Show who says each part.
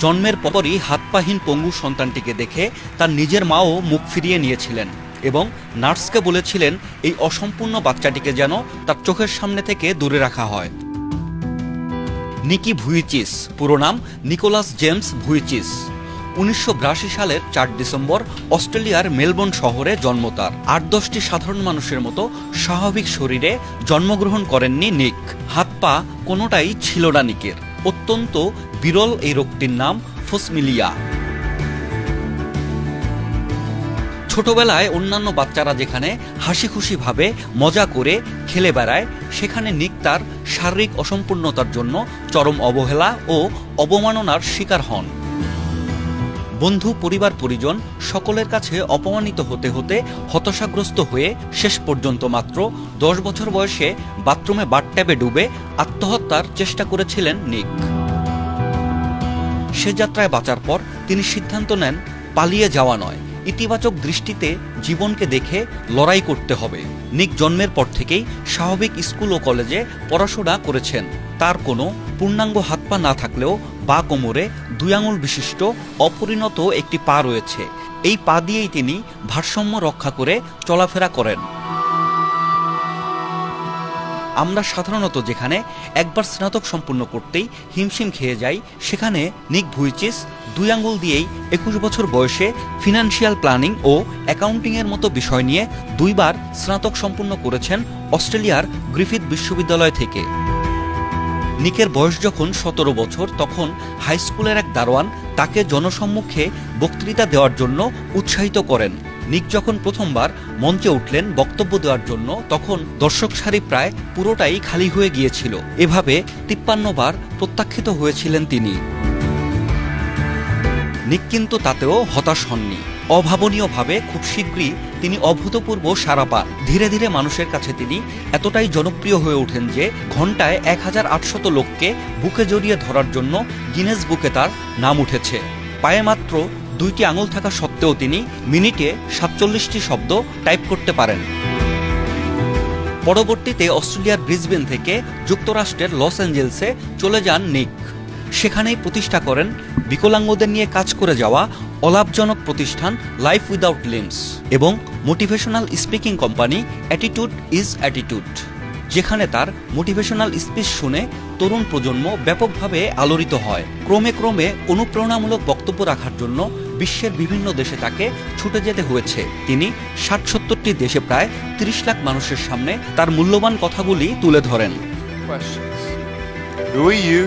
Speaker 1: জন্মের পরই হাত পাহীন পঙ্গু সন্তানটিকে দেখে তার নিজের মাও মুখ ফিরিয়ে নিয়েছিলেন এবং নার্সকে বলেছিলেন এই অসম্পূর্ণ বাচ্চাটিকে যেন তার চোখের সামনে থেকে দূরে রাখা হয়। নিকি ভুইচিচ, পুরো নাম নিকোলাস জেমস ভুইচিচ। 1982 সালের 4 ডিসেম্বর অস্ট্রেলিয়ার মেলবোর্ন শহরে জন্ম তার। 8-10টি সাধারণ মানুষের মতো স্বাভাবিক শরীরে জন্মগ্রহণ করেননি নিক। হাত পা কোনোটাই ছিল না নিকের। অত্যন্ত বিরল এই রোগটির নাম ফোসমিলিয়া। ছোটবেলায় অন্যান্য বাচ্চারা যেখানে হাসি খুশিভাবে মজা করে খেলে বেড়ায়, সেখানে নিক তার শারীরিক অসম্পূর্ণতার জন্য চরম অবহেলা ও অবমাননার শিকার হন। বন্ধু, পরিবার, পরিজন সকলের কাছে অপমানিত হতে হতে হতাশাগ্রস্ত হয়ে শেষ পর্যন্ত মাত্র 10 বছর বয়সে বাথরুমে বাথট্যাবে ডুবে আত্মহত্যার চেষ্টা করেছিলেন নিক। সে যাত্রায় বাঁচার পর তিনি সিদ্ধান্ত নেন পালিয়ে যাওয়া নয়, ইতিবাচক দৃষ্টিতে জীবনকে দেখে লড়াই করতে হবে। নিক জন্মের পর থেকেই স্বাভাবিক স্কুল ও কলেজে পড়াশোনা করেছেন। তার কোনো পূর্ণাঙ্গ হাত পা না থাকলেও বা কোমরে 2 আঙুল বিশিষ্ট অপরিণত একটি পা রয়েছে। এই পা দিয়েই তিনি ভারসাম্য রক্ষা করে চলাফেরা করেন। আমরা সাধারণত যেখানে একবার স্নাতক সম্পূর্ণ করতেই হিমশিম খেয়ে যাই, সেখানে নিক ভুইচিচ 2 আঙুল দিয়েই 21 বছর বয়সে ফিনান্সিয়াল প্ল্যানিং ও অ্যাকাউন্টিংয়ের মতো বিষয় নিয়ে 2 বার স্নাতক সম্পূর্ণ করেছেন অস্ট্রেলিয়ার গ্রিফিথ বিশ্ববিদ্যালয় থেকে। নিকের বয়স যখন 17 বছর, তখন হাই স্কুলের এক দারোয়ান তাকে জনসম্মুখে বক্তৃতা দেওয়ার জন্য উৎসাহিত করেন। নিক যখন প্রথমবার মঞ্চে উঠলেন বক্তব্য দেওয়ার জন্য, তখন দর্শক সারি প্রায় পুরোটাই খালি হয়ে গিয়েছিল। এভাবে 53 বার প্রত্যাখ্যিত হয়েছিলেন তিনি। নিক কিন্তু তাতেও হতাশ হননি। অভাবনীয়ভাবে খুব শীঘ্রই তিনি অভূতপূর্ব সাড়া পান। ধীরে ধীরে মানুষের কাছে তিনি এতটাই জনপ্রিয় হয়ে ওঠেন যে ঘন্টায় 1800 লোককে বুকে জড়িয়ে ধরার জন্য গিনেস বুকে তার নাম উঠেছে। পায়ে মাত্র 2টি আঙুল থাকা সত্ত্বেও তিনি মিনিটে 47টি শব্দ টাইপ করতে পারেন। পরবর্তীতে অস্ট্রেলিয়ার ব্রিসবেন থেকে যুক্তরাষ্ট্রের লস অ্যাঞ্জেলসে চলে যান নিক। সেখানেই প্রতিষ্ঠা করেন বিকলাঙ্গদের নিয়ে কাজ করে যাওয়া অলাভজনক প্রতিষ্ঠান লাইফ উইদাউট লিম্বস এবং motivational speaking company attitude is attitude, যেখানে তার মোটিভেশনাল স্পিচ শুনে তরুণ প্রজন্ম ব্যাপকভাবে আলোড়িত হয়। ক্রমে ক্রমে অনুপ্রেরণামূলক বক্তব্য রাখার জন্য বিশ্বের বিভিন্ন দেশে তাকে ছুটে যেতে হয়েছে। তিনি 60-70টি দেশে প্রায় 30 লাখ মানুষের সামনে তার মূল্যবান কথাগুলি তুলে ধরেন।
Speaker 2: Who are you?